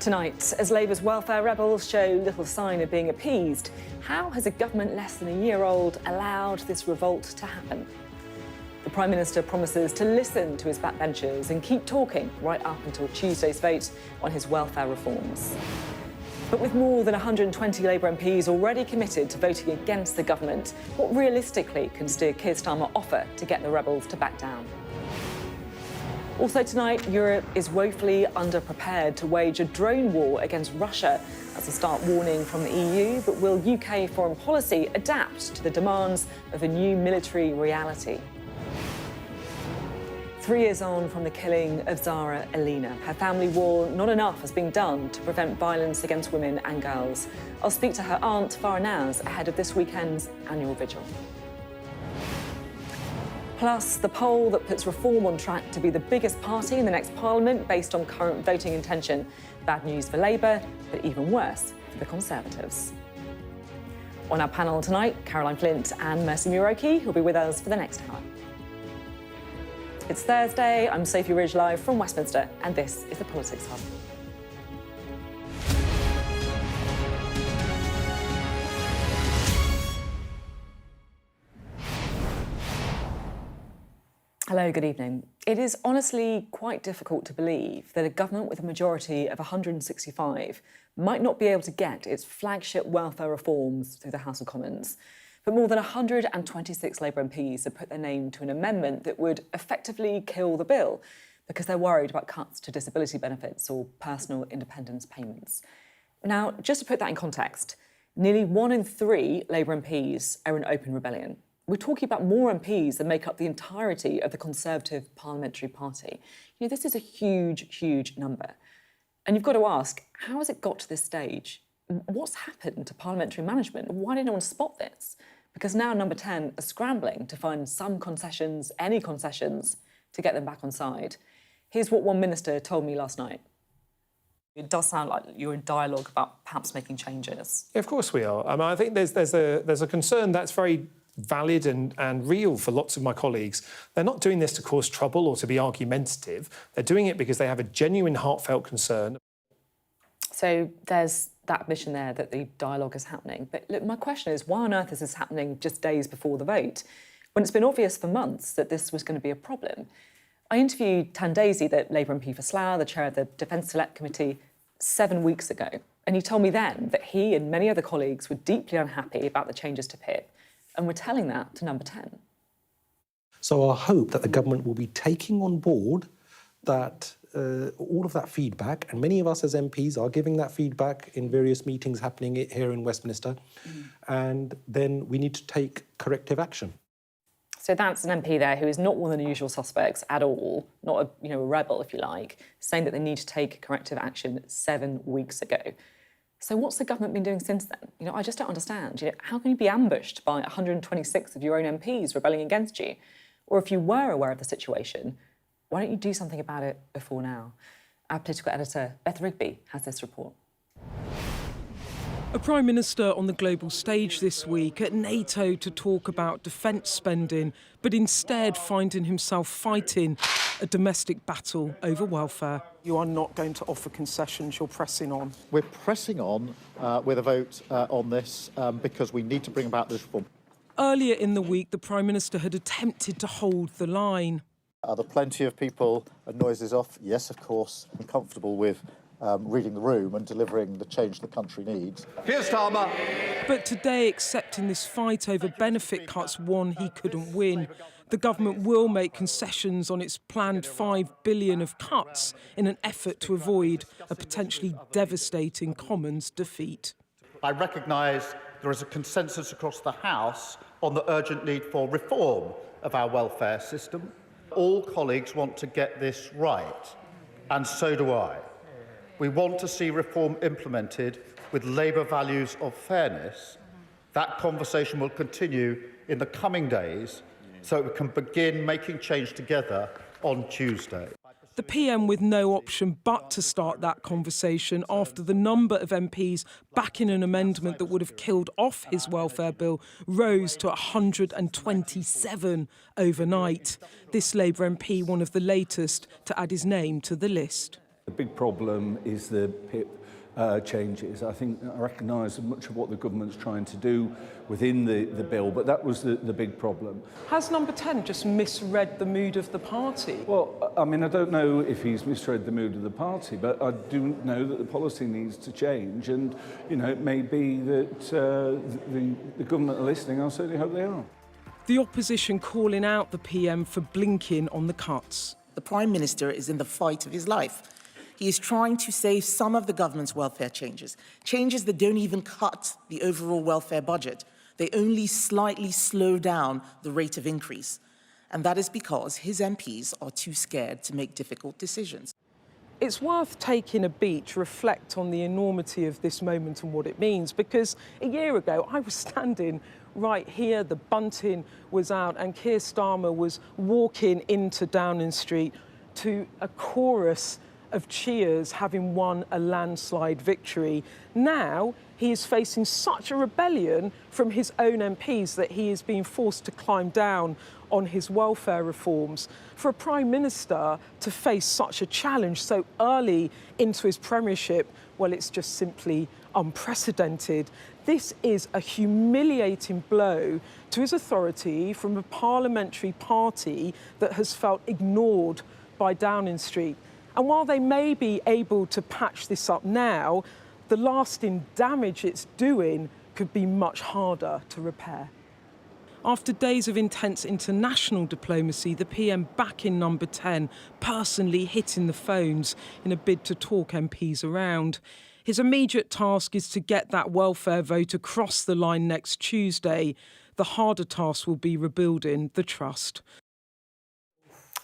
Tonight, as Labour's welfare rebels show little sign of being appeased, how has a government less than a year old allowed this revolt to happen? The Prime Minister promises to listen to his backbenchers and keep talking right up until Tuesday's vote on his welfare reforms. But with more than 120 Labour MPs already committed to voting against the government, what realistically can Sir Keir Starmer offer to get the rebels to back down? Also tonight, Europe is woefully underprepared to wage a drone war against Russia. That's a stark warning from the EU, but will UK foreign policy adapt to the demands of a new military reality? 3 years on from the killing of Zara Aleena, her family war not enough has been done to prevent violence against women and girls. I'll speak to her aunt, Farah Naz, ahead of this weekend's annual vigil. Plus, the poll that puts Reform on track to be the biggest party in the next Parliament based on current voting intention. Bad news for Labour, but even worse for the Conservatives. On our panel tonight, Caroline Flint and Mercy Muroki, who'll be with us for the next hour. It's Thursday, I'm Sophy Ridge live from Westminster, and this is the Politics Hub. Hello, good evening. It is honestly quite difficult to believe that a government with a majority of 165 might not be able to get its flagship welfare reforms through the House of Commons. But more than 126 Labour MPs have put their name to an amendment that would effectively kill the bill because they're worried about cuts to disability benefits or personal independence payments. Now, just to put that in context, nearly 1 in 3 Labour MPs are in open rebellion. We're talking about more MPs than make up the entirety of the Conservative Parliamentary Party. You know, this is a huge, huge number. And you've got to ask, how has it got to this stage? What's happened to parliamentary management? Why did no one spot this? Because now Number 10 are scrambling to find some concessions, any concessions, to get them back on side. Here's what one minister told me last night. It does sound like you're in dialogue about perhaps making changes. Yeah, of course we are. I mean, I think there's a concern that's very valid and real for lots of my colleagues. They're not doing this to cause trouble or to be argumentative. They're doing it because they have a genuine, heartfelt concern. So there's that admission there that the dialogue is happening. But look, my question is, why on earth is this happening just days before the vote, when it's been obvious for months that this was going to be a problem? I interviewed Tandesi, the Labour MP for Slough, the chair of the Defence Select Committee, 7 weeks ago. And he told me then that he and many other colleagues were deeply unhappy about the changes to PIP. And we're telling that to Number 10. So I hope that the government will be taking on board that all of that feedback, and many of us as MPs are giving that feedback in various meetings happening here in Westminster, and then we need to take corrective action. So that's an MP there who is not one of the usual suspects at all, not a rebel, if you like, saying that they need to take corrective action 7 weeks ago. So what's the government been doing since then? I just don't understand. How can you be ambushed by 126 of your own MPs rebelling against you? Or if you were aware of the situation, why don't you do something about it before now? Our political editor, Beth Rigby, has this report. A Prime Minister on the global stage this week at NATO to talk about defence spending, but instead finding himself fighting a domestic battle over welfare. You are not going to offer concessions, you're pressing on. We're pressing on with a vote on this because we need to bring about this reform. Earlier in the week, the Prime Minister had attempted to hold the line. Are there plenty of people and noises off? Yes, of course. I'm comfortable with reading the room and delivering the change the country needs. Keir Starmer. But today, accepting this fight over benefit cuts, one he couldn't win. The government will make concessions on its planned $5 billion of cuts in an effort to avoid a potentially devastating Commons defeat. I recognise there is a consensus across the House on the urgent need for reform of our welfare system. All colleagues want to get this right, and so do I. We want to see reform implemented with Labour values of fairness. That conversation will continue in the coming days so we can begin making change together on Tuesday. The PM with no option but to start that conversation after the number of MPs backing an amendment that would have killed off his welfare bill rose to 127 overnight. This Labour MP, one of the latest to add his name to the list. The big problem is the PIP changes. I recognise much of what the government's trying to do within the bill, but that was the big problem. Has number 10 just misread the mood of the party? Well, I mean, I don't know if he's misread the mood of the party, but I do know that the policy needs to change, and, you know, it may be that the government are listening. I certainly hope they are. The opposition calling out the PM for blinking on the cuts. The Prime Minister is in the fight of his life. He is trying to save some of the government's welfare changes that don't even cut the overall welfare budget. They only slightly slow down the rate of increase. And that is because his MPs are too scared to make difficult decisions. It's worth taking a beat to reflect on the enormity of this moment and what it means, because a year ago I was standing right here, the bunting was out, and Keir Starmer was walking into Downing Street to a chorus of cheers, having won a landslide victory. Now he is facing such a rebellion from his own MPs that he is being forced to climb down on his welfare reforms. For a Prime Minister to face such a challenge so early into his premiership, well, it's just simply unprecedented. This is a humiliating blow to his authority from a parliamentary party that has felt ignored by Downing Street. And while they may be able to patch this up now, the lasting damage it's doing could be much harder to repair. After days of intense international diplomacy, the PM back in number 10, personally hitting the phones in a bid to talk MPs around. His immediate task is to get that welfare vote across the line next Tuesday. The harder task will be rebuilding the trust.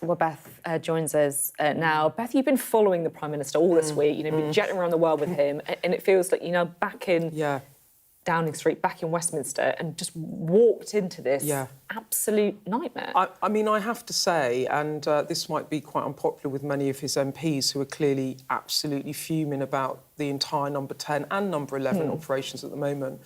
Well, Beth joins us now. Beth, you've been following the Prime Minister all this week, been jetting around the world with him, and it feels like, back in Downing Street, back in Westminster, and just walked into this absolute nightmare. I mean, I have to say, and this might be quite unpopular with many of his MPs who are clearly absolutely fuming about the entire number 10 and number 11 operations at the moment.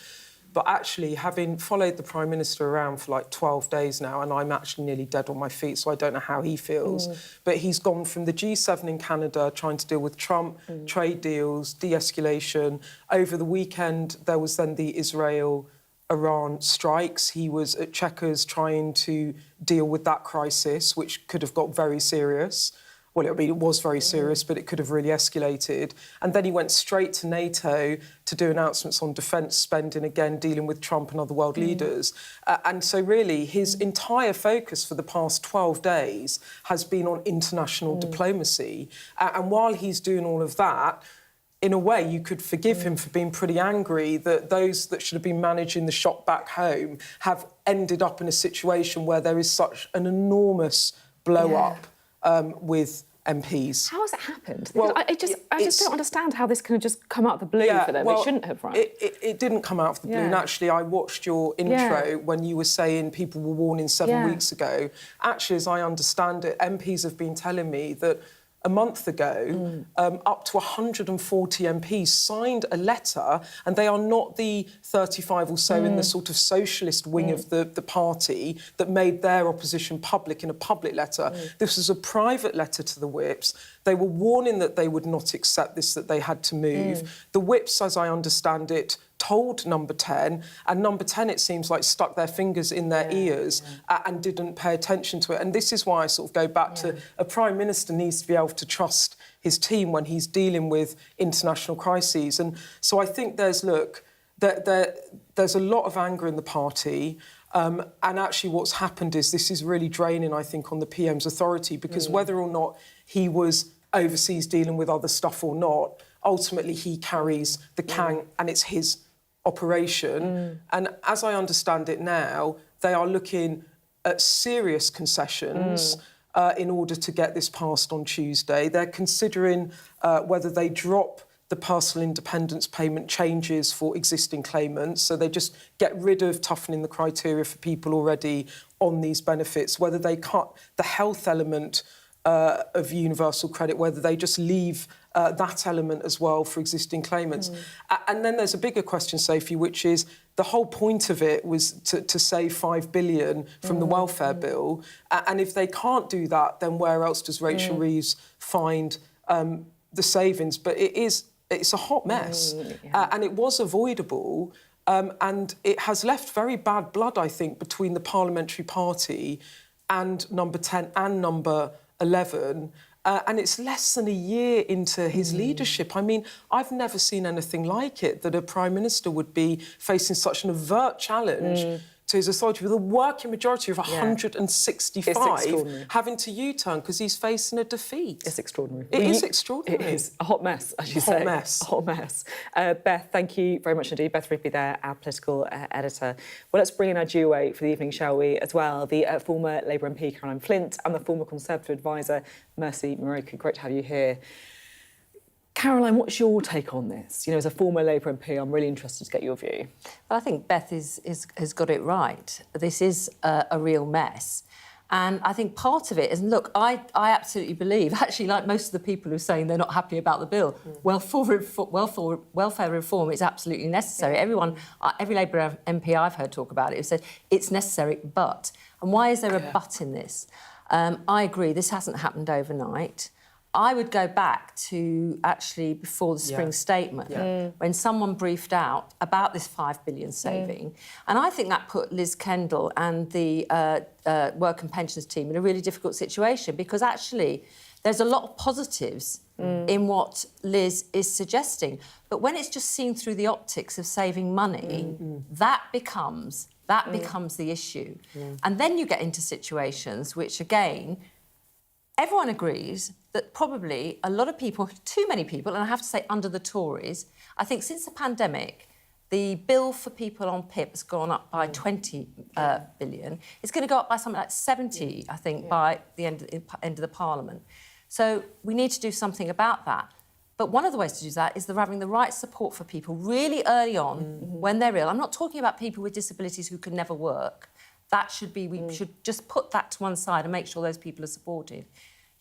But actually, having followed the Prime Minister around for like 12 days now, and I'm actually nearly dead on my feet, so I don't know how he feels, but he's gone from the G7 in Canada trying to deal with Trump, trade deals, de-escalation. Over the weekend, there was then the Israel-Iran strikes. He was at Chequers trying to deal with that crisis, which could have got very serious. Well, I mean, it was very serious, but it could have really escalated. And then he went straight to NATO to do announcements on defence spending, again, dealing with Trump and other world leaders. And so really, his entire focus for the past 12 days has been on international diplomacy. And while he's doing all of that, in a way, you could forgive him for being pretty angry that those that should have been managing the shop back home have ended up in a situation where there is such an enormous blow-up with MPs. How has it happened? Well, I just don't understand how this can have just come out of the blue for them. It shouldn't have, right? It didn't come out of the blue. And actually, I watched your intro when you were saying people were warning 7 weeks ago. Actually, as I understand it, MPs have been telling me that a month ago, up to 140 MPs signed a letter, and they are not the 35 or so in the sort of socialist wing of the party that made their opposition public in a public letter. This was a private letter to the whips. They were warning that they would not accept this, that they had to move. The whips, as I understand it, told number 10, and number 10, it seems like, stuck their fingers in their ears and didn't pay attention to it. And this is why I sort of go back to a Prime Minister needs to be able to trust his team when he's dealing with international crises. And so I think there's a lot of anger in the party. And actually what's happened is this is really draining, I think, on the PM's authority, because whether or not he was overseas dealing with other stuff or not, ultimately he carries the can and it's his operation. And as I understand it now, they are looking at serious concessions in order to get this passed on Tuesday. They're considering whether they drop the personal independence payment changes for existing claimants, so they just get rid of toughening the criteria for people already on these benefits, whether they cut the health element of universal credit, whether they just leave that element as well for existing claimants. And then there's a bigger question, Sophie, which is the whole point of it was to save £5 billion from the welfare bill. And if they can't do that, then where else does Rachel Reeves find the savings, but it's a hot mess, and it was avoidable. And it has left very bad blood, I think, between the parliamentary party and number 10 and number 11. And it's less than a year into his leadership. I mean, I've never seen anything like it, that a Prime Minister would be facing such an overt challenge to his authority, with a working majority of 165 having to U-turn because he's facing a defeat. It's extraordinary. It is extraordinary. It is a hot mess, as you say. Hot mess. Hot mess. Beth, thank you very much indeed. Beth Rigby there, our political editor. Well, let's bring in our duo for the evening, shall we, as well. The former Labour MP, Caroline Flint, and the former Conservative advisor, Mercy Moroku. Great to have you here. Caroline, what's your take on this? You know, as a former Labour MP, I'm really interested to get your view. Well, I think Beth has got it right. This is a real mess. And I think part of it is, look, I absolutely believe, actually, like most of the people who are saying they're not happy about the bill, welfare reform is absolutely necessary. Every Labour MP I've heard talk about it has said it's necessary, but. And why is there a but in this? I agree, this hasn't happened overnight. I would go back to actually before the spring statement when someone briefed out about this £5 billion saving. And I think that put Liz Kendall and the Work and Pensions team in a really difficult situation, because actually there's a lot of positives in what Liz is suggesting. But when it's just seen through the optics of saving money, that becomes the issue. And then you get into situations which, again, everyone agrees that probably a lot of people, too many people, and I have to say under the Tories, I think since the pandemic, the bill for people on PIP has gone up by 20 billion. It's going to go up by something like 70, I think, by the end of the Parliament. So we need to do something about that. But one of the ways to do that is having the right support for people really early on when they're ill. I'm not talking about people with disabilities who can never work. That should be, we should just put that to one side and make sure those people are supported.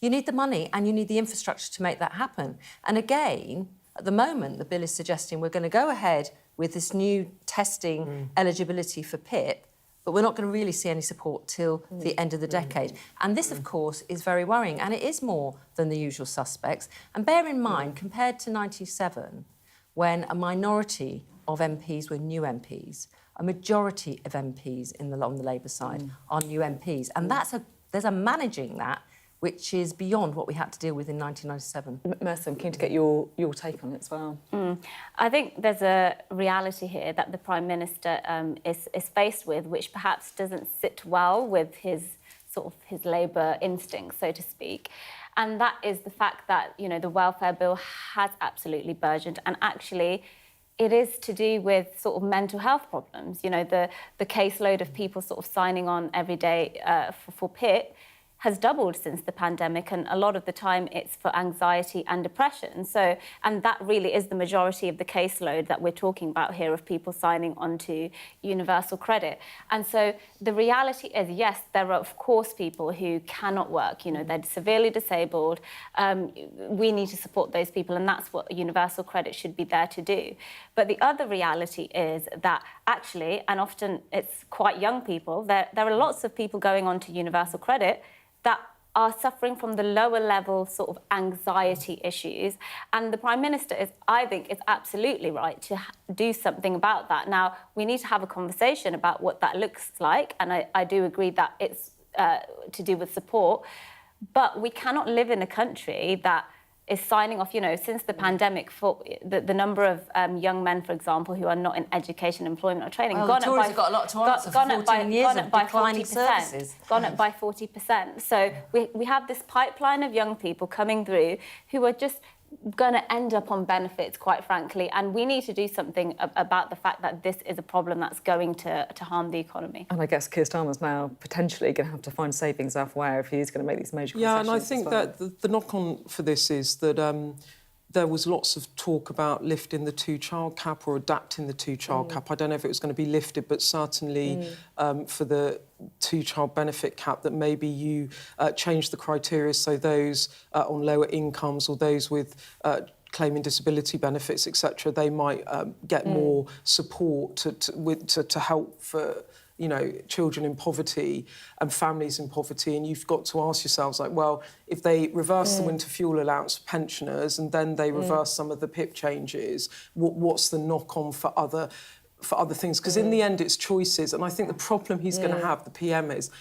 You need the money and you need the infrastructure to make that happen. And again, at the moment, the bill is suggesting we're going to go ahead with this new testing eligibility for PIP, but we're not going to really see any support till the end of the decade. And this, of course, is very worrying, and it is more than the usual suspects. And bear in mind, compared to 97, when a minority of MPs were new MPs, a majority of MPs on the Labour side are new MPs. And there's a managing that which is beyond what we had to deal with in 1997. Mercy, I'm keen to get your take on it as well. I think there's a reality here that the Prime Minister is faced with, which perhaps doesn't sit well with his Labour instinct, so to speak. And that is the fact that, you know, the welfare bill has absolutely burgeoned, and actually it is to do with mental health problems. You know, the caseload of people signing on every day for PIP has doubled since the pandemic, and a lot of the time it's for anxiety and depression. So, and that really is the majority of the caseload that we're talking about here of people signing onto universal credit. And so the reality is, yes, there are of course people who cannot work, you know, they're severely disabled. We need to support those people, and that's what universal credit should be there to do. But the other reality is that actually, and often it's quite young people, there are lots of people going on to universal credit that are suffering from the lower level anxiety issues. And the Prime Minister I think, is absolutely right to do something about that. Now, we need to have a conversation about what that looks like, and I do agree that it's to do with support, but we cannot live in a country that is signing off, you know, since the pandemic, for the number of young men, for example, who are not in education, employment or training, gone up by 40%. So we have this pipeline of young people coming through who are just going to end up on benefits, quite frankly, and we need to do something about the fact that this is a problem that's going to harm the economy. And I guess Keir Starmer's now potentially going to have to find savings elsewhere if he's going to make these major concessions. Yeah, and I think that the knock-on for this is that there was lots of talk about lifting the two-child cap or adapting the two-child cap. I don't know if it was going to be lifted, but certainly for the two-child benefit cap, that maybe you change the criteria so those on lower incomes or those with claiming disability benefits, etc., they might get more support to help for you know, children in poverty and families in poverty, and you've got to ask yourselves, like, well, if they reverse the winter fuel allowance for pensioners and then they reverse some of the PIP changes, what's the knock-on for other things? Because in the end, it's choices. And I think the problem he's going to have, the PM, is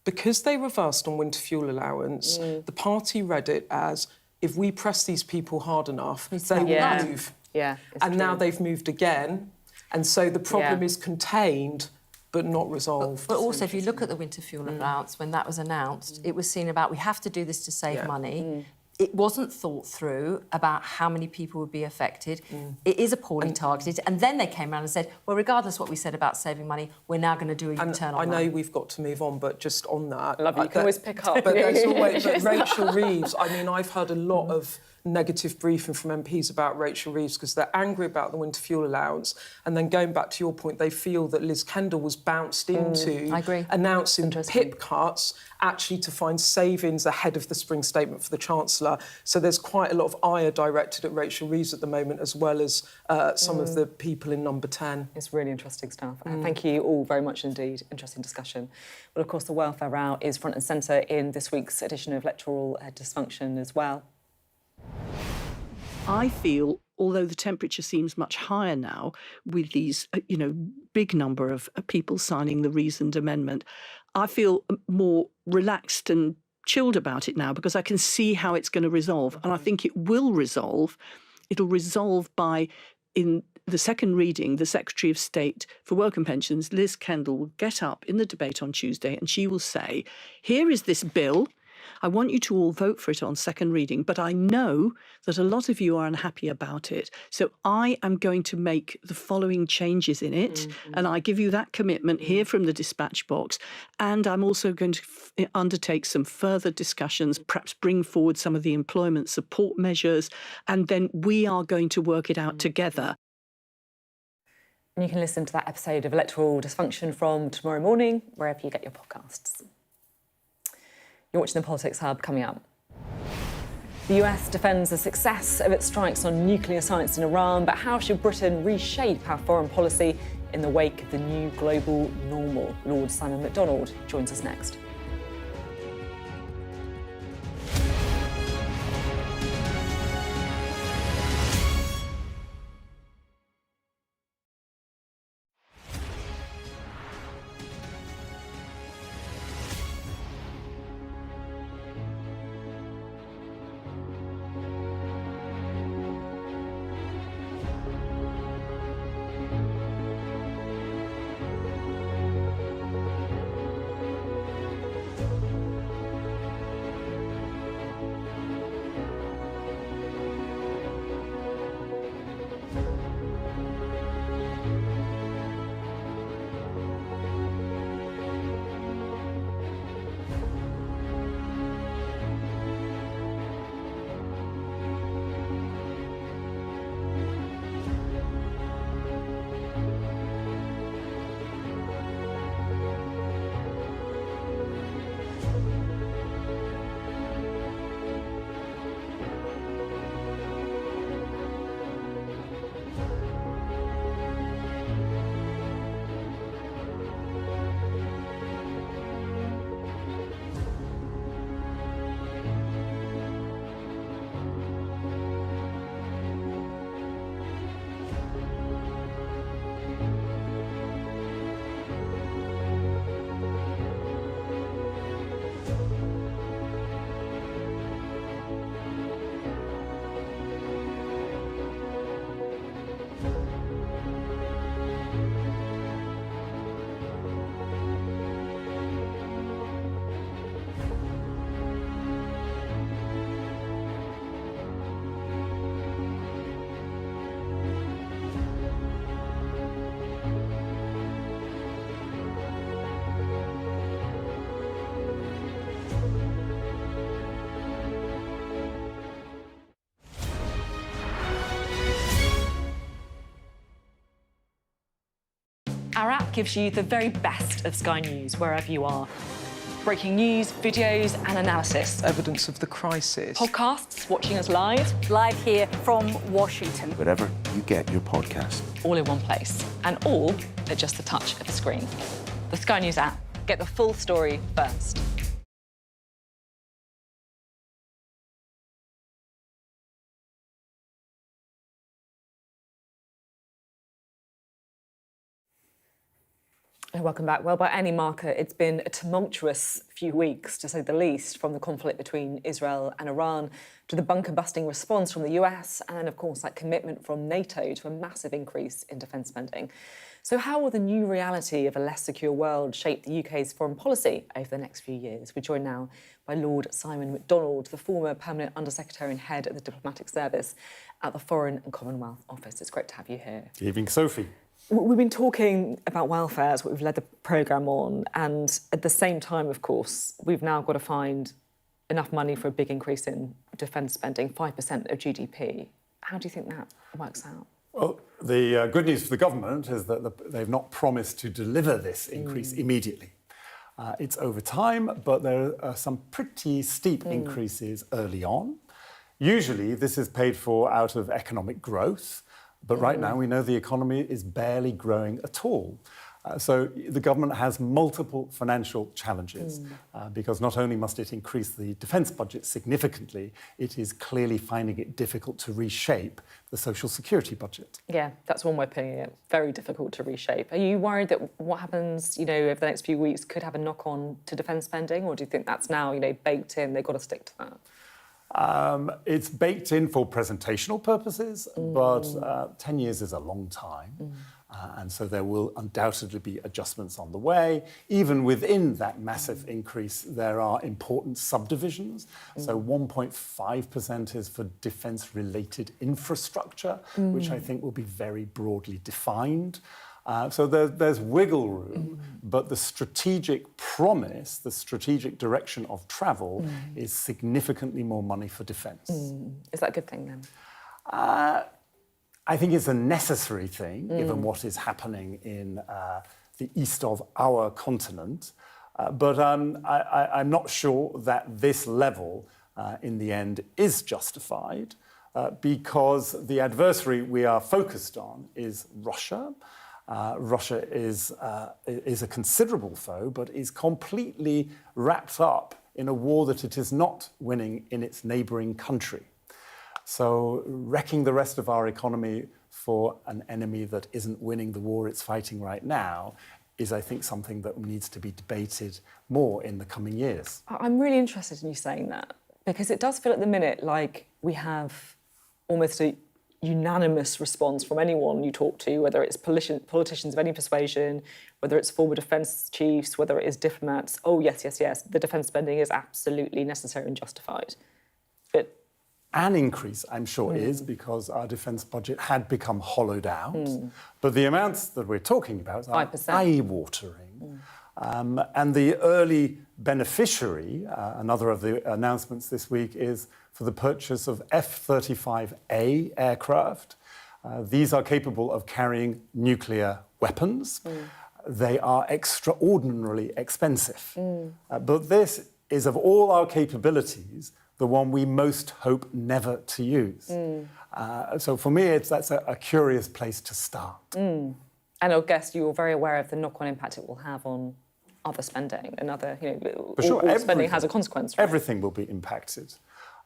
because they reversed on winter fuel allowance, the party read it as, if we press these people hard enough, they will move. Yeah, and now they've moved again. And so the problem is contained but not resolved. But also, if you look at the winter fuel allowance, when that was announced, it was seen about, we have to do this to save money. It wasn't thought through about how many people would be affected. It is appalling targeted. And then they came around and said, well, regardless what we said about saving money, we're now going to do a U-turn on that. I know we've got to move on, but just on that... Love you can always pick up. But there's always... But Rachel Reeves, I mean, I've heard a lot of negative briefing from MPs about Rachel Reeves because they're angry about the winter fuel allowance, and then going back to your point, they feel that Liz Kendall was bounced into announcing PIP cuts actually to find savings ahead of the spring statement for the Chancellor. So there's quite a lot of ire directed at Rachel Reeves at the moment, as well as some of the people in Number 10. It's really interesting stuff. Thank you all very much indeed. Interesting discussion. Well, of course, the welfare row is front and centre in this week's edition of Electoral Dysfunction as well. I feel, although the temperature seems much higher now with these, big number of people signing the reasoned amendment, I feel more relaxed and chilled about it now because I can see how it's going to resolve. And I think it will resolve. It'll resolve by, in the second reading, the Secretary of State for Work and Pensions, Liz Kendall, will get up in the debate on Tuesday and she will say, here is this bill. I want you to all vote for it on second reading, but I know that a lot of you are unhappy about it. So I am going to make the following changes in it, and I give you that commitment here from the dispatch box. And I'm also going to undertake some further discussions, perhaps bring forward some of the employment support measures, and then we are going to work it out together. And you can listen to that episode of Electoral Dysfunction from tomorrow morning, wherever you get your podcasts. You're watching the Politics Hub. Coming up. The US defends the success of its strikes on nuclear sites in Iran, but how should Britain reshape our foreign policy in the wake of the new global normal? Lord Simon MacDonald joins us next. Our app gives you the very best of Sky News wherever you are. Breaking news, videos and analysis. Evidence of the crisis. Podcasts, watching us live. Live here from Washington. Wherever you get your podcast. All in one place. And all at just the touch of a screen. The Sky News app. Get the full story first. Welcome back. Well, by any marker, it's been a tumultuous few weeks, to say the least, from the conflict between Israel and Iran to the bunker-busting response from the US and, of course, that commitment from NATO to a massive increase in defence spending. So how will the new reality of a less secure world shape the UK's foreign policy over the next few years? We're joined now by Lord Simon MacDonald, the former Permanent Undersecretary and Head of the Diplomatic Service at the Foreign and Commonwealth Office. It's great to have you here. Good evening, Sophie. We've been talking about welfare, as what we've led the programme on, and at the same time, of course, we've now got to find enough money for a big increase in defence spending, 5% of GDP. How do you think that works out? Well, the good news for the government is that they've not promised to deliver this increase immediately. It's over time, but there are some pretty steep increases early on. Usually, this is paid for out of economic growth. But right now, we know the economy is barely growing at all. So the government has multiple financial challenges because not only must it increase the defence budget significantly, it is clearly finding it difficult to reshape the social security budget. Yeah, that's one way of putting it. Very difficult to reshape. Are you worried that what happens, over the next few weeks could have a knock-on to defence spending, or do you think that's now, baked in, they've got to stick to that? It's baked in for presentational purposes, but 10 years is a long time. And so there will undoubtedly be adjustments on the way. Even within that massive increase, there are important subdivisions. So 1.5% is for defence-related infrastructure, which I think will be very broadly defined. So there's wiggle room, but the strategic promise, the strategic direction of travel is significantly more money for defence. Is that a good thing then? I think it's a necessary thing, given what is happening in the east of our continent. But I'm not sure that this level, in the end, is justified because the adversary we are focused on is Russia. Russia is a considerable foe, but is completely wrapped up in a war that it is not winning in its neighbouring country. So wrecking the rest of our economy for an enemy that isn't winning the war it's fighting right now is, I think, something that needs to be debated more in the coming years. I'm really interested in you saying that, because it does feel at the minute like we have almost a unanimous response from anyone you talk to, whether it's politicians of any persuasion, whether it's former defence chiefs, whether it is diplomats. Oh, yes, the defence spending is absolutely necessary and justified. But an increase, I'm sure, is because our defence budget had become hollowed out. But the amounts that we're talking about are 5%. Eye-watering. And the early beneficiary, another of the announcements this week, is for the purchase of F-35A aircraft. These are capable of carrying nuclear weapons. They are extraordinarily expensive. But this is, of all our capabilities, the one we most hope never to use. So for me, that's a curious place to start. And I guess you're very aware of the knock-on impact it will have on other spending and other, all spending has a consequence. Right? Everything will be impacted.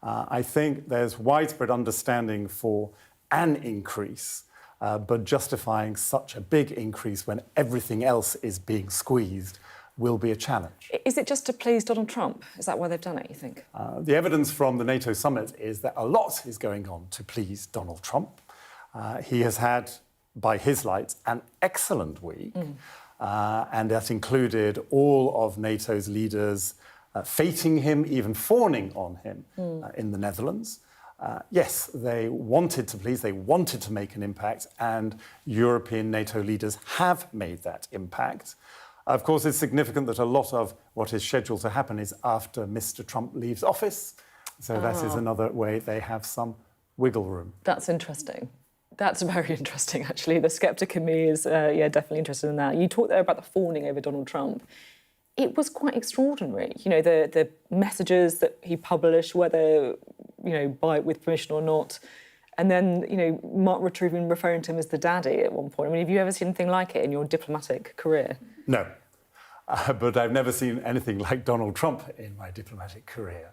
I think there's widespread understanding for an increase, but justifying such a big increase when everything else is being squeezed will be a challenge. Is it just to please Donald Trump? Is that why they've done it, you think? The evidence from the NATO summit is that a lot is going on to please Donald Trump. He has had, by his lights, an excellent week, and that included all of NATO's leaders feting him, even fawning on him in the Netherlands. Yes, they wanted to please, they wanted to make an impact, and European NATO leaders have made that impact. Of course, it's significant that a lot of what is scheduled to happen is after Mr. Trump leaves office. So that is another way they have some wiggle room. That's interesting. That's very interesting, actually. The sceptic in me is, definitely interested in that. You talked there about the fawning over Donald Trump. It was quite extraordinary. The messages that he published, whether, with permission or not. And then, Mark referring to him as the daddy at one point. I mean, have you ever seen anything like it in your diplomatic career? No. but I've never seen anything like Donald Trump in my diplomatic career.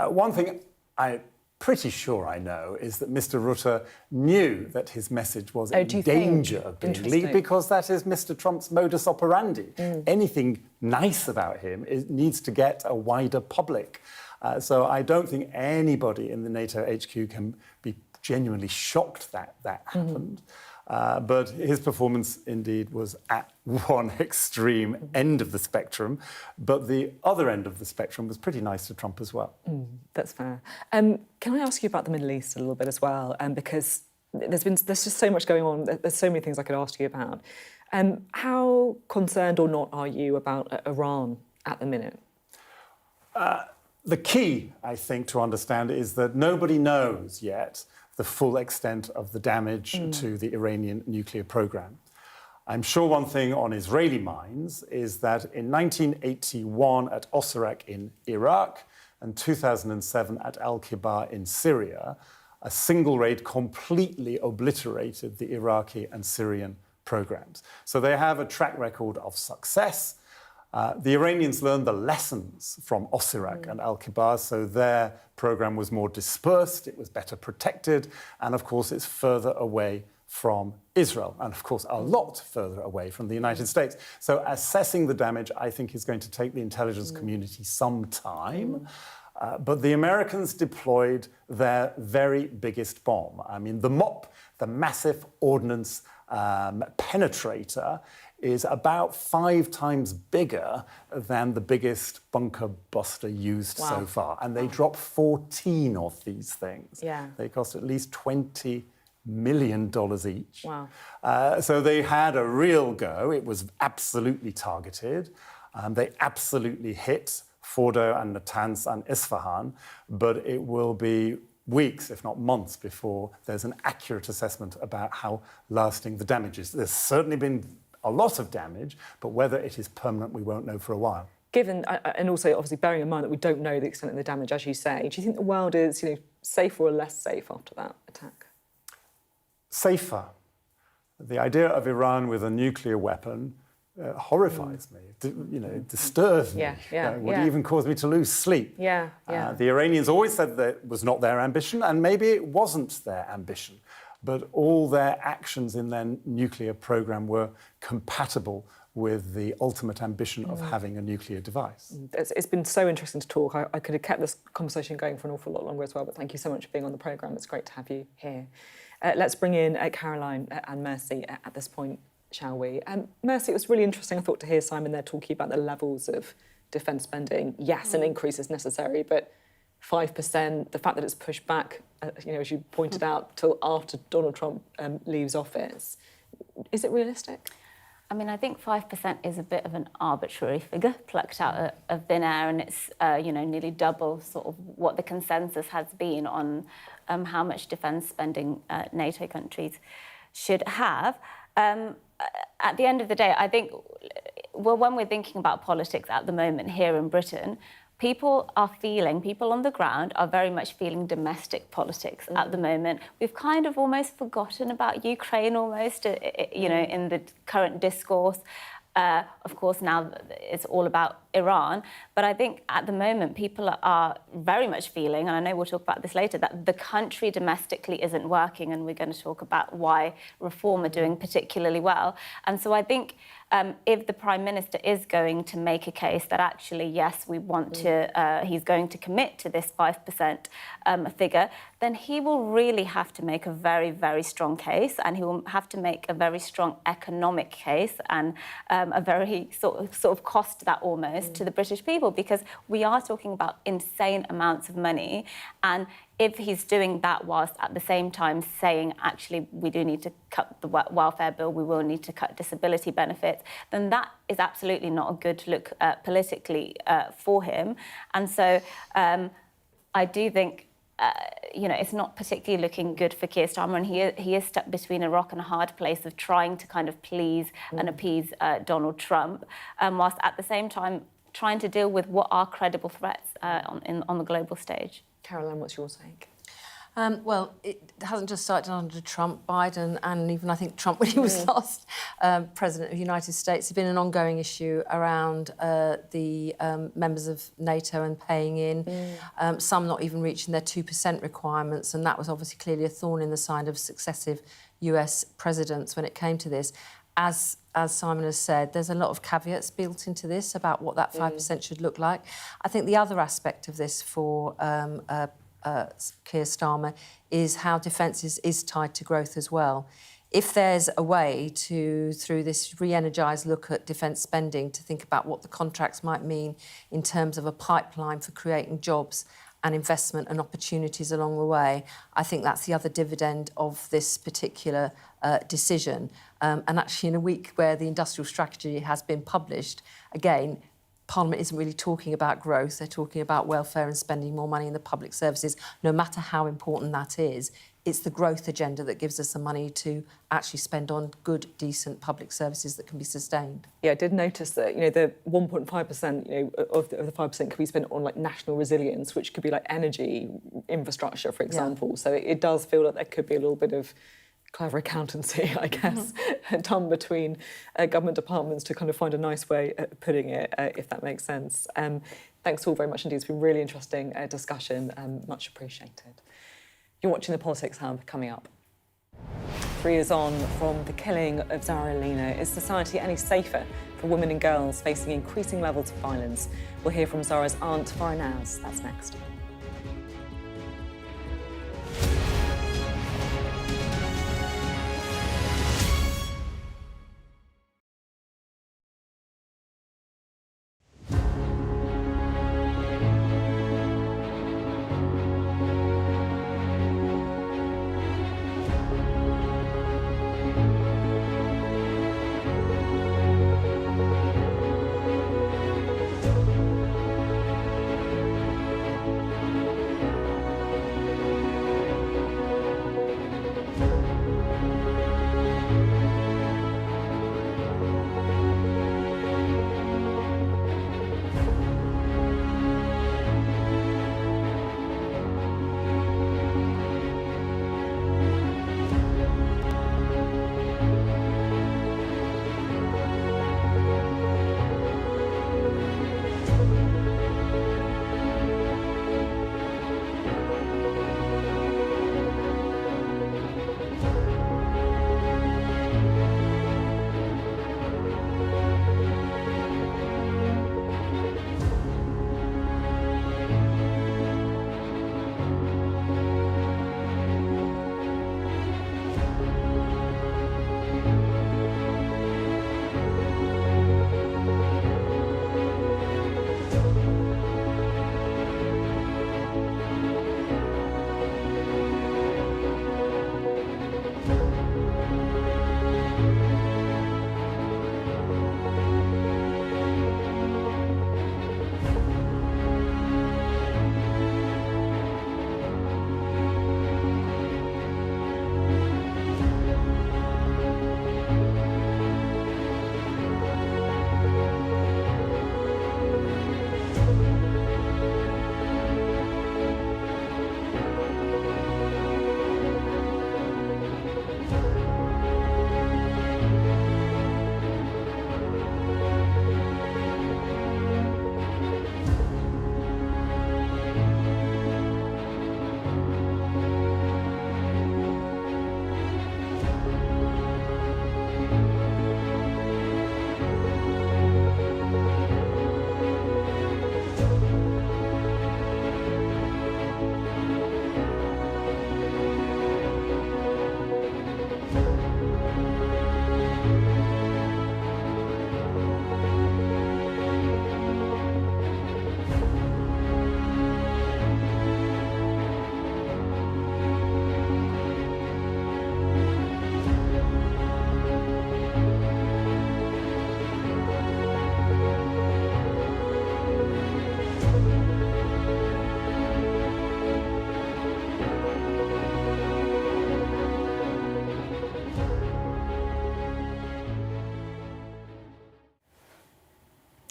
One thing I'm pretty sure I know is that Mr. Rutte knew that his message was in danger of being leaked, because that is Mr. Trump's modus operandi. Anything nice about him needs to get a wider public. So I don't think anybody in the NATO HQ can be genuinely shocked that that happened. But his performance indeed was at one extreme end of the spectrum, but the other end of the spectrum was pretty nice to Trump as well. That's fair. Can I ask you about the Middle East a little bit as well? Because there's just so much going on. There's so many things I could ask you about. How concerned or not are you about Iran at the minute? The key, I think, to understand is that nobody knows yet the full extent of the damage to the Iranian nuclear program. I'm sure one thing on Israeli minds is that in 1981 at Osirak in Iraq and 2007 at Al-Kibar in Syria, a single raid completely obliterated the Iraqi and Syrian programs. So they have a track record of success. The Iranians learned the lessons from Osirak and Al-Kibar, so their program was more dispersed, it was better protected, and of course it's further away from Israel, and of course a lot further away from the United States. So assessing the damage, I think, is going to take the intelligence community some time. But the Americans deployed their very biggest bomb. I mean, the MOP, the Massive Ordnance Penetrator, is about 5 times bigger than the biggest bunker buster used so far. And they dropped 14 of these things. They cost at least $20 million each. So they had a real go. It was absolutely targeted. They absolutely hit Fordo and Natanz and Isfahan, but it will be weeks, if not months, before there's an accurate assessment about how lasting the damage is. There's certainly been a lot of damage, but whether it is permanent, we won't know for a while. Given, and also obviously bearing in mind that we don't know the extent of the damage, as you say, do you think the world is, safer or less safe after that attack? Safer. The idea of Iran with a nuclear weapon horrifies me, disturbs me. Would even cause me to lose sleep. The Iranians always said that it was not their ambition, and maybe it wasn't their ambition, but all their actions in their nuclear program were compatible with the ultimate ambition of having a nuclear device. It's been so interesting to talk. I could have kept this conversation going for an awful lot longer as well, but thank you so much for being on the programme. It's great to have you here. Let's bring in Caroline and Mercy at this point, shall we? Mercy, it was really interesting, I thought, to hear Simon there talking about the levels of defence spending. Yes, an increase is necessary, but 5%, the fact that it's pushed back, as you pointed out, till after Donald Trump leaves office, is it realistic? I mean, I think 5% is a bit of an arbitrary figure plucked out of thin air, and it's, nearly double sort of what the consensus has been on how much defence spending NATO countries should have. At the end of the day, I think, when we're thinking about politics at the moment here in Britain, people on the ground are very much feeling domestic politics at the moment. We've kind of almost forgotten about Ukraine almost, in the current discourse. Of course, now it's all about Iran. But I think at the moment, people are very much feeling, and I know we'll talk about this later, that the country domestically isn't working, and we're going to talk about why Reform are doing particularly well. And so I think if the Prime Minister is going to make a case that actually, yes, we want to, he's going to commit to this 5% figure, then he will really have to make a very, very strong case, and he will have to make a very strong economic case, and a very sort of cost that almost to the British people, because we are talking about insane amounts of money. And if he's doing that whilst at the same time saying, actually, we do need to cut the welfare bill, we will need to cut disability benefits, then that is absolutely not a good look politically for him. And so I do think, it's not particularly looking good for Keir Starmer, and he is stuck between a rock and a hard place of trying to kind of please and appease Donald Trump, whilst at the same time trying to deal with what are credible threats on the global stage. Caroline, what's your take? Well, it hasn't just started under Trump, Biden, and even I think Trump when he was last President of the United States. It's been an ongoing issue around the members of NATO and paying in, some not even reaching their 2% requirements, and that was obviously clearly a thorn in the side of successive US presidents when it came to this. As Simon has said, there's a lot of caveats built into this about what that 5% should look like. I think the other aspect of this for Keir Starmer is how defence is tied to growth as well. If there's a way to, through this re-energised look at defence spending, to think about what the contracts might mean in terms of a pipeline for creating jobs and investment and opportunities along the way, I think that's the other dividend of this particular decision. And actually in a week where the industrial strategy has been published, again, Parliament isn't really talking about growth, they're talking about welfare and spending more money in the public services, no matter how important that is. It's the growth agenda that gives us the money to actually spend on good, decent public services that can be sustained. Yeah, I did notice that, the 1.5%, of the 5% could be spent on, national resilience, which could be, energy infrastructure, for example. So it does feel that there could be a little bit of clever accountancy, I guess, done between government departments to kind of find a nice way of putting it, if that makes sense. Thanks all very much indeed. It's been a really interesting discussion. Much appreciated. You're watching the Politics Hub. Coming up. 3 years on from the killing of Zara Aleena, is society any safer for women and girls facing increasing levels of violence? We'll hear from Zara's aunt, Farah Naz. That's next.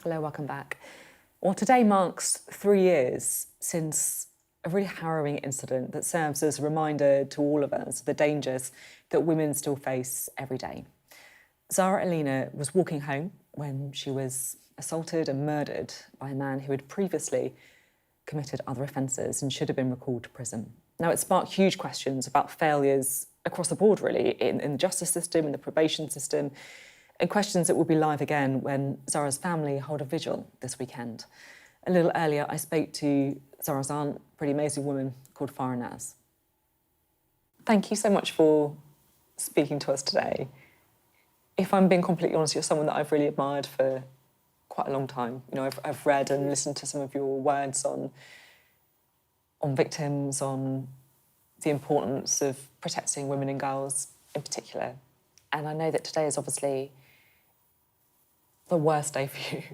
Hello, welcome back. Well, today marks 3 years since a really harrowing incident that serves as a reminder to all of us of the dangers that women still face every day. Zara Aleena was walking home when she was assaulted and murdered by a man who had previously committed other offences and should have been recalled to prison. Now, it sparked huge questions about failures across the board, really, in the justice system, in the probation system, and questions that will be live again when Zara's family hold a vigil this weekend. A little earlier, I spoke to Zara's aunt, a pretty amazing woman called Farah Naz. Thank you so much for speaking to us today. If I'm being completely honest, you're someone that I've really admired for quite a long time. You know, I've read and listened to some of your words on victims, on the importance of protecting women and girls in particular. And I know that today is obviously the worst day for you.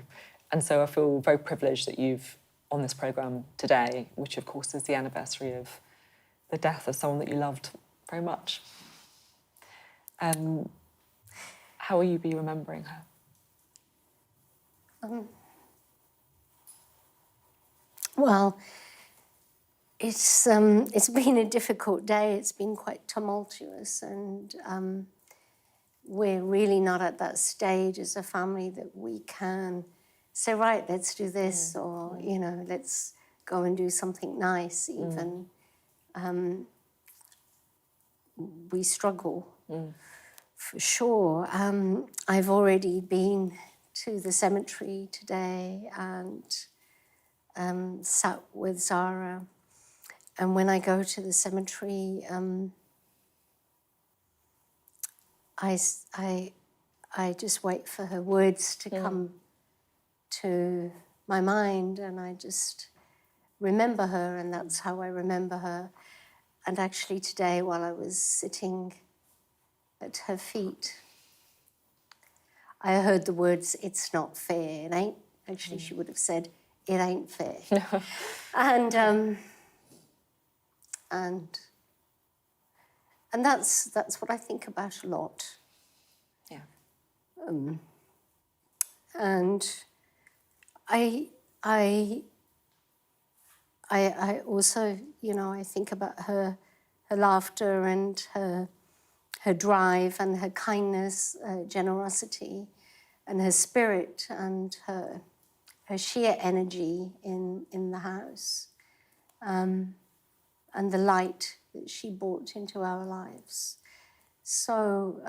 And so I feel very privileged that you've on this programme today, which of course is the anniversary of the death of someone that you loved very much. How will you be remembering her? Well, it's been a difficult day. It's been quite tumultuous, and we're really not at that stage as a family that we can say, right, let's do this, or, you know, let's go and do something nice even. We struggle, for sure. I've already been to the cemetery today and sat with Zara. And when I go to the cemetery, I just wait for her words to come to my mind, and I just remember her, and that's how I remember her. And actually today, while I was sitting at her feet, I heard the words, "It's not fair." It ain't, actually she would have said, "It ain't fair." And that's what I think about a lot. Yeah. And I also, you know, I think about her laughter and her drive and her kindness, generosity, and her spirit and her sheer energy in the house, and the light that she brought into our lives. So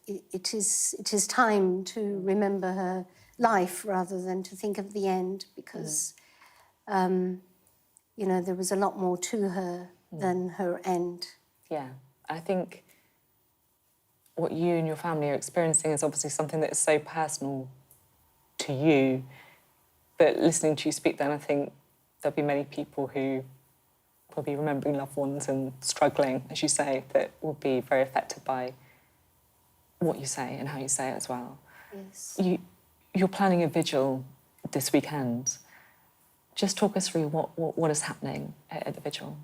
it is time to remember her life rather than to think of the end, because you know, there was a lot more to her than her end. Yeah, I think what you and your family are experiencing is obviously something that is so personal to you, but listening to you speak then, I think there'll be many people who will be remembering loved ones and struggling, as you say, that will be very affected by what you say and how you say it as well. Yes. You're planning a vigil this weekend. Just talk us through what is happening at the vigil.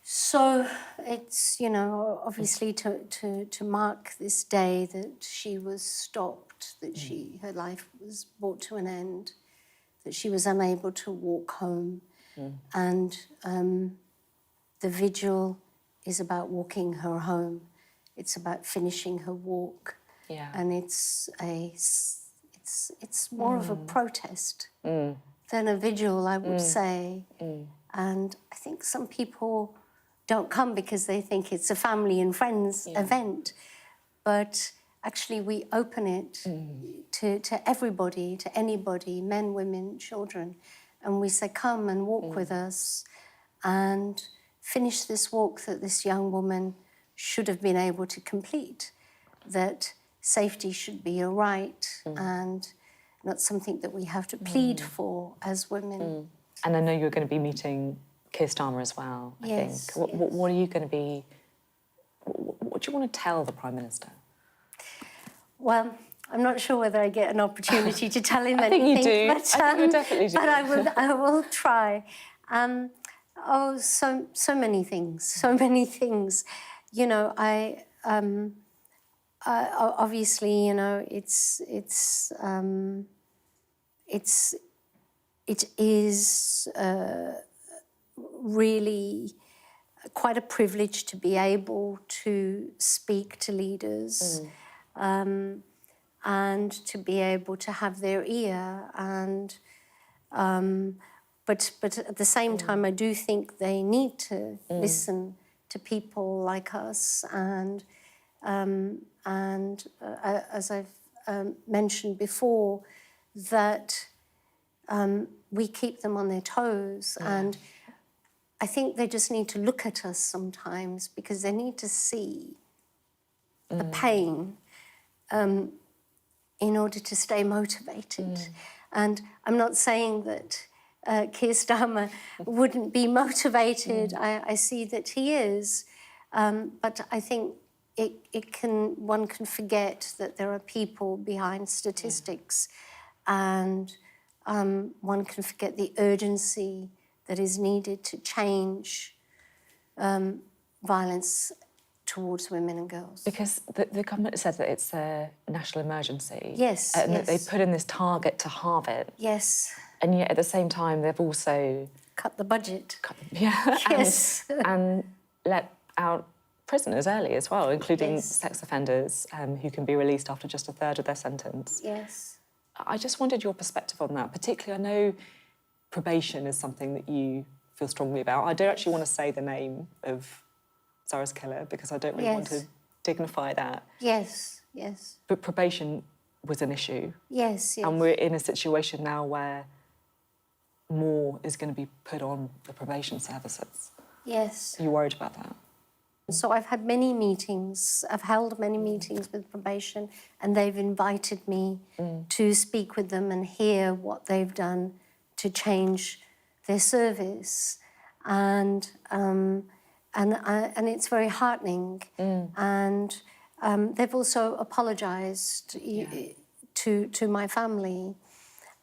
So it's, you know, obviously to mark this day that she was stopped, that her life was brought to an end, that she was unable to walk home. And the vigil is about walking her home. It's about finishing her walk. Yeah. And it's more of a protest than a vigil, I would say. And I think some people don't come because they think it's a family and friends event. But actually we open it to everybody, to anybody, men, women, children. And we say, come and walk with us and finish this walk that this young woman should have been able to complete, that safety should be a right and not something that we have to plead for as women. And I know you're going to be meeting Keir Starmer as well, I think. What are you going to be... What do you want to tell the Prime Minister? Well, I'm not sure whether I get an opportunity to tell him I think anything. you do. But, I think you definitely do. But I will try. So many things, so many things. You know, obviously, you know, it's it is really quite a privilege to be able to speak to leaders and to be able to have their ear. And but at the same time, I do think they need to listen to people like us, and as I've mentioned before, that we keep them on their toes. And I think they just need to look at us sometimes, because they need to see the pain in order to stay motivated. And I'm not saying that Keir Starmer wouldn't be motivated. I see that he is, but I think one can forget that there are people behind statistics, and one can forget the urgency that is needed to change violence towards women and girls. Because the government said that it's a national emergency. Yes, And that they yes. put in this target to halve it. Yes. And yet at the same time, they've also... Cut the budget. Yeah. Yes. and let out prisoners early as well, including sex offenders who can be released after just a third of their sentence. Yes. I just wondered your perspective on that. Particularly, I know probation is something that you feel strongly about. I don't actually want to say the name of Zara's killer because I don't really want to dignify that. Yes, yes. But probation was an issue. Yes, yes. And we're in a situation now where more is going to be put on the probation services. Yes. Are you worried about that? So I've had many meetings, I've held many meetings with probation, and they've invited me to speak with them and hear what they've done to change their service. And it's very heartening. And they've also apologised to my family.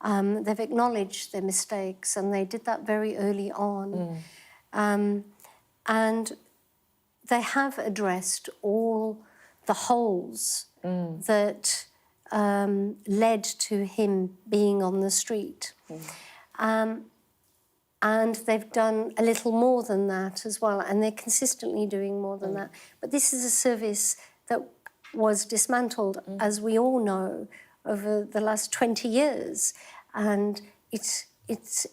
They've acknowledged their mistakes, and they did that very early on. And they have addressed all the holes that led to him being on the street. And they've done a little more than that as well, and they're consistently doing more than that. But this is a service that was dismantled, as we all know, over the last 20 years. And it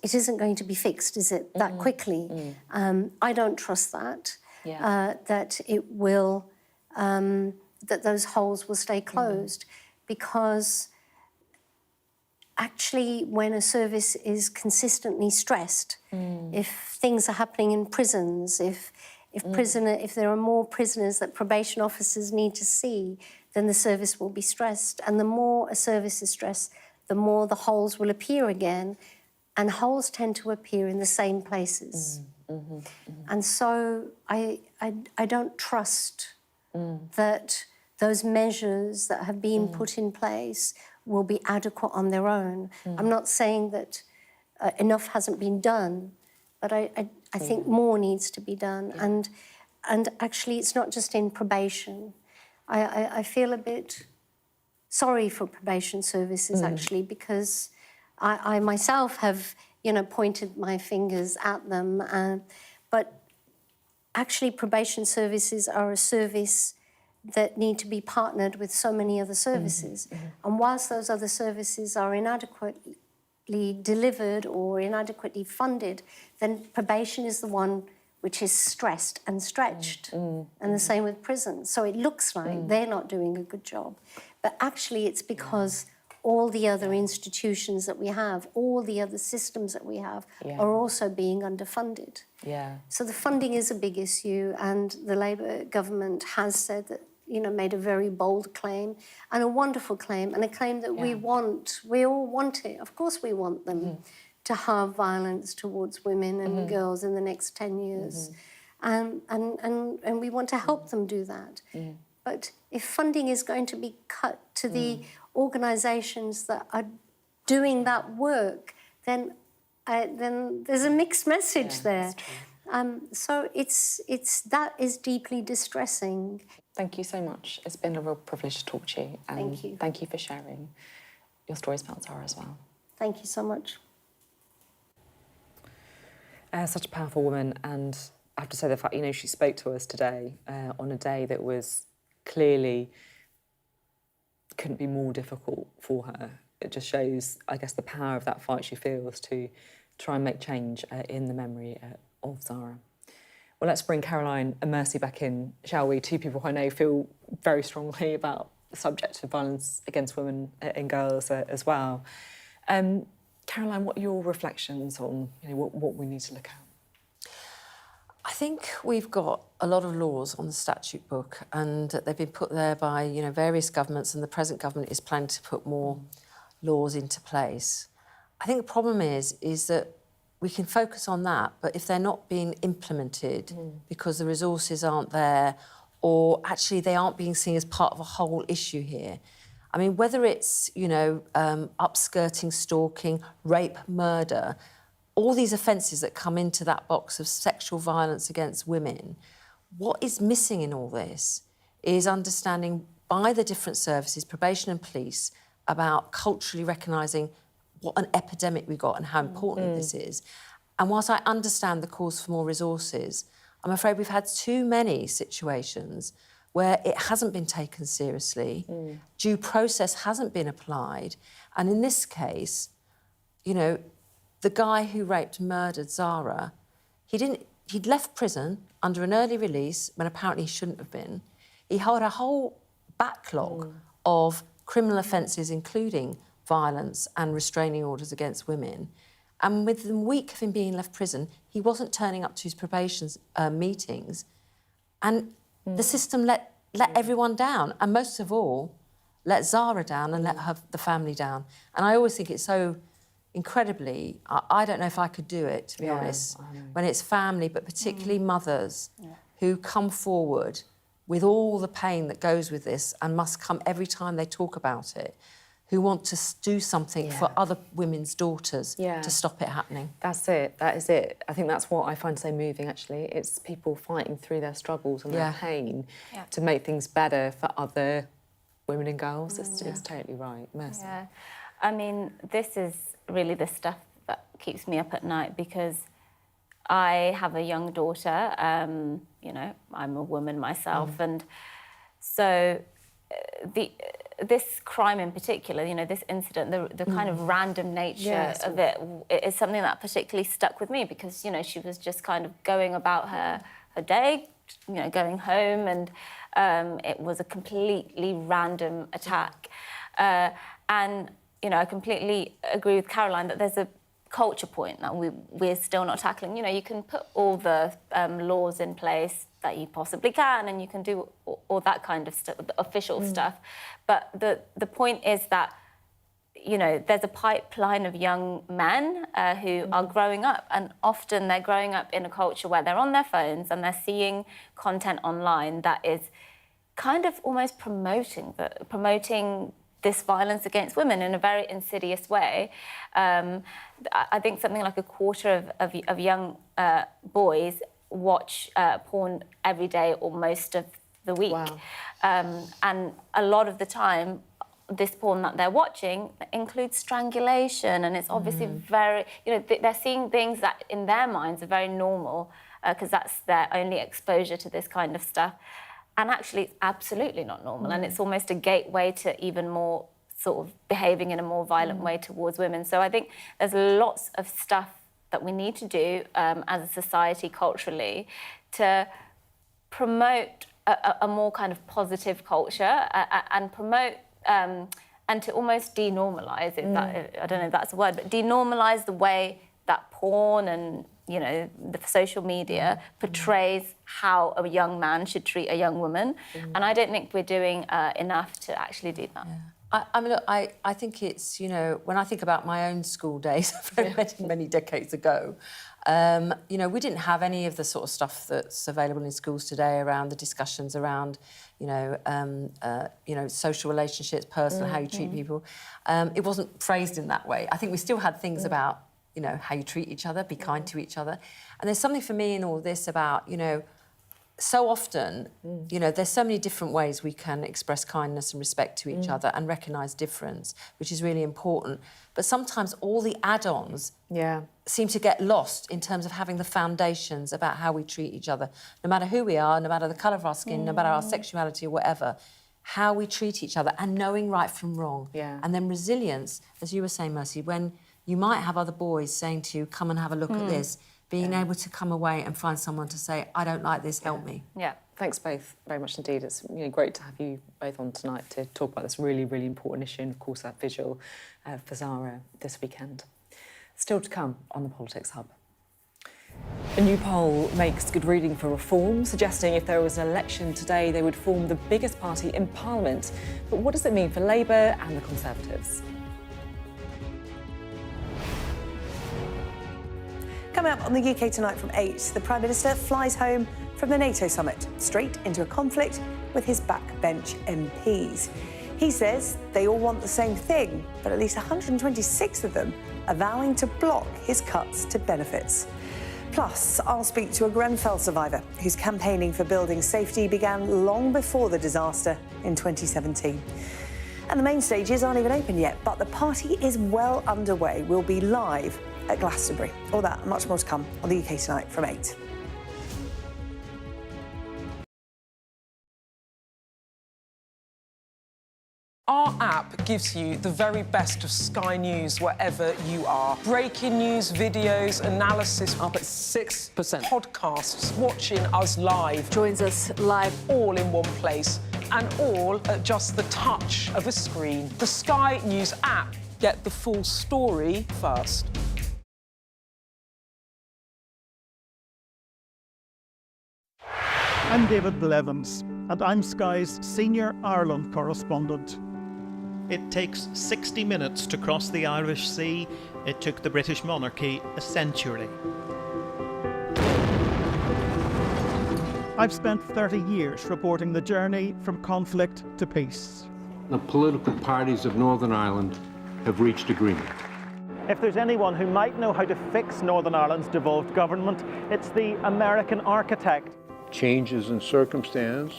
isn't going to be fixed, is it, that quickly? I don't trust that. That it will, that those holes will stay closed, because actually when a service is consistently stressed, if things are happening in prisons, if there are more prisoners that probation officers need to see, then the service will be stressed. And the more a service is stressed, the more the holes will appear again. And holes tend to appear in the same places. And so I don't trust that those measures that have been put in place will be adequate on their own. I'm not saying that enough hasn't been done, but I think more needs to be done. And actually, it's not just in probation. I feel a bit sorry for probation services, actually, because I myself have, pointed my fingers at them. But actually, probation services are a service that need to be partnered with so many other services. And whilst those other services are inadequately delivered or inadequately funded, then probation is the one which is stressed and stretched. And the same with prisons. So it looks like they're not doing a good job. But actually, it's because all the other institutions that we have, all the other systems that we have are also being underfunded. So the funding is a big issue, and the Labour government has said that, made a very bold claim, and a wonderful claim, and a claim that we want. We all want it. Of course we want them to halve violence towards women and girls in the next 10 years. And we want to help them do that. But if funding is going to be cut to the organisations that are doing that work, then there's a mixed message there. So that is deeply distressing. Thank you so much. It's been a real privilege to talk to you. And thank you. Thank you for sharing your stories about Zara as well. Thank you so much. Such a powerful woman, and I have to say the fact, she spoke to us today on a day that was clearly couldn't be more difficult for her. It just shows, I guess, the power of that fight she feels to try and make change in the memory of Zara. Well, let's bring Caroline and Mercy back in, shall we? Two people who I know feel very strongly about the subject of violence against women and girls as well. Caroline, what are your reflections on what we need to look at? I think we've got a lot of laws on the statute book, and they've been put there by various governments, and the present government is planning to put more laws into place. I think the problem is that we can focus on that, but if they're not being implemented because the resources aren't there, or actually they aren't being seen as part of a whole issue here. I mean, whether it's, upskirting, stalking, rape, murder, all these offences that come into that box of sexual violence against women, what is missing in all this is understanding by the different services, probation and police, about culturally recognising what an epidemic we've got and how important this is. And whilst I understand the calls for more resources, I'm afraid we've had too many situations where it hasn't been taken seriously, due process hasn't been applied, and in this case, the guy who raped and murdered Zara, he'd left prison under an early release when apparently he shouldn't have been. He had a whole backlog of criminal offences, including violence and restraining orders against women. And within a week of him being left prison, he wasn't turning up to his probation meetings. And the system let everyone down. And most of all, let Zara down and let the family down. And I always think it's so incredibly, I don't know if I could do it, to be honest, when it's family, but particularly mothers who come forward with all the pain that goes with this and must come every time they talk about it, who want to do something for other women's daughters to stop it happening. That's it, that is it. I think that's what I find so moving, actually. It's people fighting through their struggles and their pain to make things better for other women and girls. It's totally right. Mercy. Yeah. I mean, this is really the stuff that keeps me up at night, because I have a young daughter, I'm a woman myself, and so this crime in particular, this incident, the kind of random nature of it is something that particularly stuck with me, because, she was just kind of going about her day, going home, and it was a completely random attack. And, I completely agree with Caroline that there's a culture point that we're still not tackling. You can put all the laws in place that you possibly can, and you can do all that kind of stuff, the official stuff. But the point is that, there's a pipeline of young men who are growing up, and often they're growing up in a culture where they're on their phones and they're seeing content online that is kind of almost promoting this violence against women in a very insidious way. I think something like a quarter of young boys watch porn every day or most of the week. Wow. And a lot of the time, this porn that they're watching includes strangulation, and it's obviously very, they're seeing things that in their minds are very normal, because that's their only exposure to this kind of stuff. And actually, it's absolutely not normal, and it's almost a gateway to even more sort of behaving in a more violent way towards women. So I think there's lots of stuff that we need to do as a society culturally to promote a more kind of positive culture and promote and to almost denormalise it. I don't know if that's a word, but denormalise the way that porn and the social media portrays how a young man should treat a young woman. And I don't think we're doing enough to actually do that. I mean, look, I think it's, when I think about my own school days many decades ago, we didn't have any of the sort of stuff that's available in schools today around the discussions around, social relationships, personal, how you treat people. It wasn't phrased in that way. I think we still had things about, how you treat each other, be kind to each other. And there's something for me in all this about, so often, there's so many different ways we can express kindness and respect to each other and recognise difference, which is really important. But sometimes all the add-ons seem to get lost in terms of having the foundations about how we treat each other, no matter who we are, no matter the colour of our skin, no matter our sexuality or whatever, how we treat each other and knowing right from wrong. Yeah. And then resilience, as you were saying, Mercy, when you might have other boys saying to you, come and have a look at this, being able to come away and find someone to say, I don't like this, help me. Yeah, thanks both very much indeed. It's great to have you both on tonight to talk about this really, really important issue, and of course that vigil for Zara this weekend. Still to come on the Politics Hub. A new poll makes good reading for Reform, suggesting if there was an election today, they would form the biggest party in Parliament. But what does it mean for Labour and the Conservatives? Coming up on the UK Tonight from 8, the Prime Minister flies home from the NATO summit, straight into a conflict with his backbench MPs. He says they all want the same thing, but at least 126 of them are vowing to block his cuts to benefits. Plus, I'll speak to a Grenfell survivor whose campaigning for building safety began long before the disaster in 2017. And the main stages aren't even open yet, but the party is well underway. We'll be live at Glastonbury. All that and much more to come on the UK Tonight from 8. Our app gives you the very best of Sky News wherever you are. Breaking news, videos, analysis. Up at 6%. Podcasts, watching us live. Joins us live. All in one place. And all at just the touch of a screen. The Sky News app. Get the full story first. I'm David Blevins, and I'm Sky's Senior Ireland Correspondent. It takes 60 minutes to cross the Irish Sea. It took the British monarchy a century. I've spent 30 years reporting the journey from conflict to peace. The political parties of Northern Ireland have reached agreement. If there's anyone who might know how to fix Northern Ireland's devolved government, it's the American architect. Changes in circumstance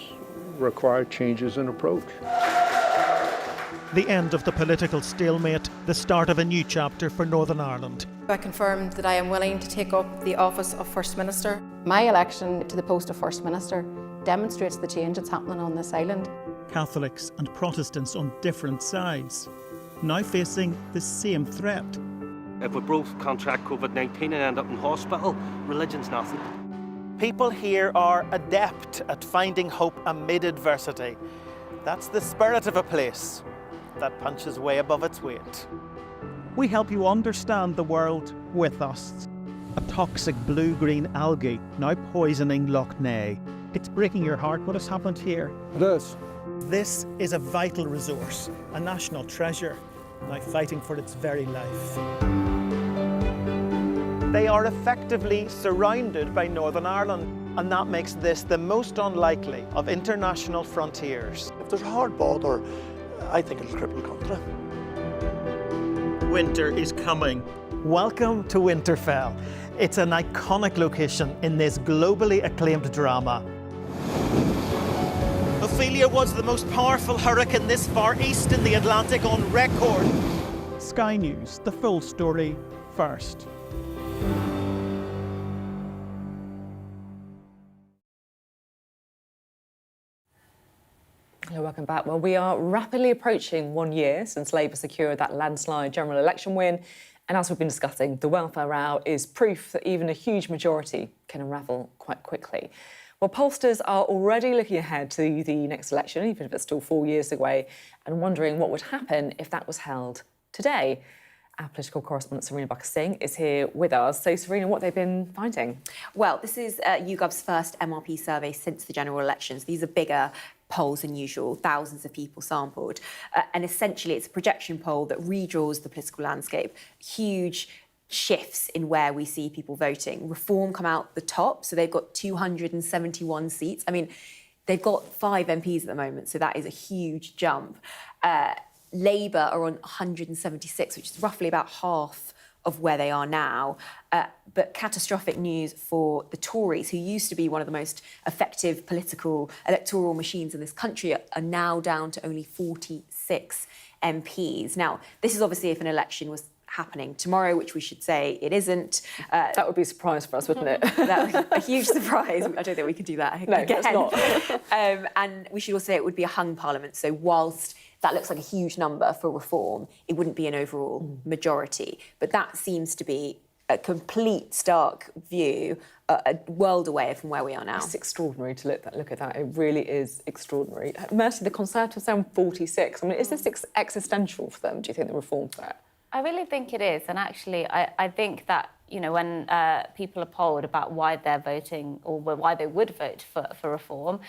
require changes in approach. The end of the political stalemate, the start of a new chapter for Northern Ireland. I confirm that I am willing to take up the office of First Minister. My election to the post of First Minister demonstrates the change that's happening on this island. Catholics and Protestants on different sides, now facing the same threat. If we both contract COVID-19 and end up in hospital, religion's nothing. People here are adept at finding hope amid adversity. That's the spirit of a place that punches way above its weight. We help you understand the world with us. A toxic blue-green algae now poisoning Lough Neagh. It's breaking your heart what has happened here. It is. This is a vital resource, a national treasure, now fighting for its very life. They are effectively surrounded by Northern Ireland, and that makes this the most unlikely of international frontiers. If there's a hard border, I think it'll cripple the country. Winter is coming. Welcome to Winterfell. It's an iconic location in this globally acclaimed drama. Ophelia was the most powerful hurricane this far east in the Atlantic on record. Sky News, the full story first. Hello, welcome back. Well, we are rapidly approaching 1 year since Labour secured that landslide general election win. And as we've been discussing, the welfare row is proof that even a huge majority can unravel quite quickly. Well, pollsters are already looking ahead to the next election, even if it's still 4 years away, and wondering what would happen if that was held today. Our political correspondent, Serena Bucker-Singh, is here with us. So, Serena, what have they been finding? Well, this is YouGov's first MRP survey since the general elections. These are bigger polls than usual, thousands of people sampled. And essentially, it's a projection poll that redraws the political landscape. Huge shifts in where we see people voting. Reform come out the top, so they've got 271 seats. I mean, they've got 5 MPs at the moment, so that is a huge jump. Labour are on 176, which is roughly about half of where they are now. But catastrophic news for the Tories, who used to be one of the most effective political electoral machines in this country, are now down to only 46 MPs. Now, this is obviously if an election was happening tomorrow, which we should say it isn't. That would be a surprise for us, wouldn't it? That would be a huge surprise. I don't think we could do that No, again. it's not. And we should also say it would be a hung parliament. So whilst that looks like a huge number for reform, it wouldn't be an overall majority. But that seems to be a complete stark view, a world away from where we are now. It's extraordinary to look at that. It really is extraordinary. Mercy, the Conservatives sound 46. I mean, is this existential for them, do you think, the reform threat? I really think it is. And actually, I think that, you know, when people are polled about why they're voting or why they would vote for reform,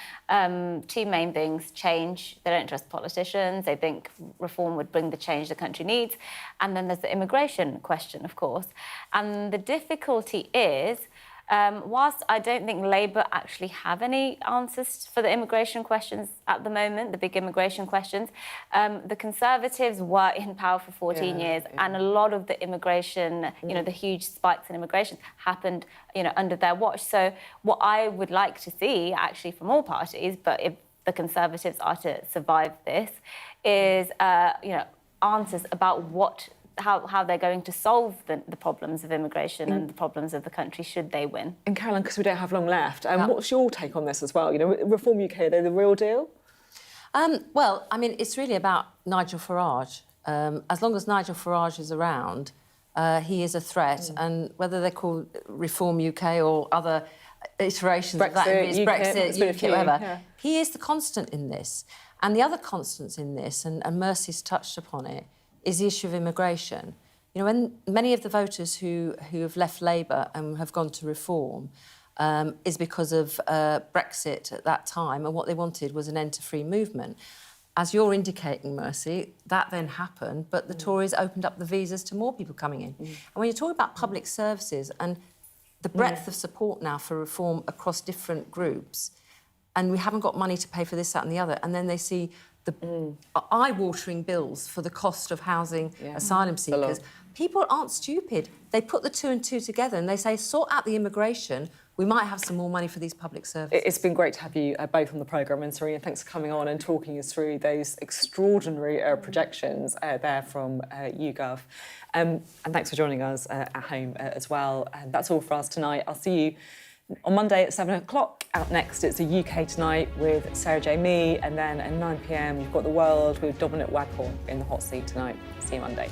two main things: change. They don't trust politicians. They think reform would bring the change the country needs. And then there's the immigration question, of course. And the difficulty is, whilst I don't think Labour actually have any answers for the immigration questions at the moment, the big immigration questions, the Conservatives were in power for 14 years, and a lot of the immigration, you know, the huge spikes in immigration happened, you know, under their watch. So what I would like to see, actually, from all parties, but if the Conservatives are to survive this, is, you know, answers about how they're going to solve the problems of immigration and the problems of the country should they win. And Caroline, because we don't have long left, what's your take on this as well? You know, Reform UK, are they the real deal? Well, I mean, it's really about Nigel Farage. As long as Nigel Farage is around, he is a threat. And whether they're called Reform UK or other iterations of that, Brexit, UKIP, whatever, he is the constant in this. And the other constants in this, and Mercy's touched upon it, is the issue of immigration. You know, when many of the voters who have left Labour and have gone to Reform is because of Brexit at that time, and what they wanted was an end to free movement. As you're indicating, Mercy, that then happened, but the Tories opened up the visas to more people coming in. And when you're talking about public services and the breadth of support now for reform across different groups, and we haven't got money to pay for this, that and the other, and then they see the eye-watering bills for the cost of housing asylum seekers. People aren't stupid. They put the two and two together and they say, sort out the immigration, we might have some more money for these public services. It's been great to have you both on the programme, and Serena, thanks for coming on and talking us through those extraordinary projections there from YouGov. And thanks for joining us at home as well. And that's all for us tonight. I'll see you on Monday at 7 o'clock. Out next, it's a UK Tonight with Sarah J. Mee, and then at 9 p.m, you've got The World with Dominic Waghorn in the hot seat tonight. See you Monday.